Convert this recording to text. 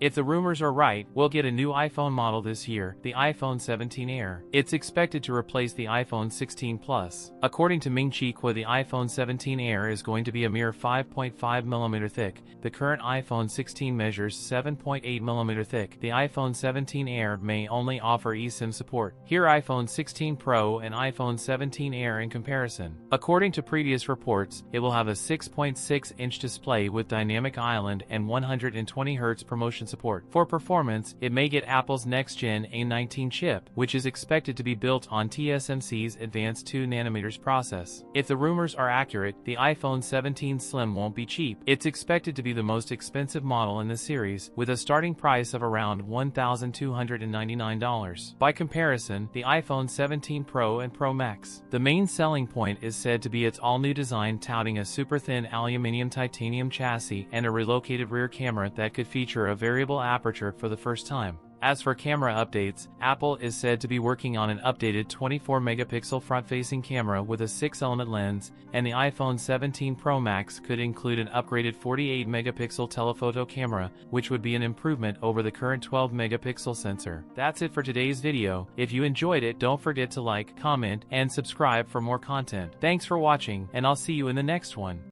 If the rumors are right, we'll get a new iPhone model this year, the iPhone 17 Air. It's expected to replace the iPhone 16 Plus. According to Ming Chi Kuo, the iPhone 17 Air is going to be a mere 5.5mm thick. The current iPhone 16 measures 7.8mm thick. The iPhone 17 Air may only offer eSIM support. Here iPhone 16 Pro and iPhone 17 Air in comparison. According to previous reports, it will have a 6.6-inch display with dynamic island and 120Hz promotion support. For performance, it may get Apple's next-gen A19 chip, which is expected to be built on TSMC's advanced 2nm process. If the rumors are accurate, the iPhone 17 Slim won't be cheap. It's expected to be the most expensive model in the series, with a starting price of around $1,299. By comparison, the iPhone 17 Pro and Pro Max. The main selling point is said to be its all-new design, touting a super-thin aluminum titanium chassis and a relocated rear camera that could feature a variable aperture for the first time. As for camera updates, Apple is said to be working on an updated 24-megapixel front-facing camera with a 6-element lens, and the iPhone 17 Pro Max could include an upgraded 48-megapixel telephoto camera, which would be an improvement over the current 12-megapixel sensor. That's it for today's video. If you enjoyed it, don't forget to like, comment, and subscribe for more content. Thanks for watching, and I'll see you in the next one.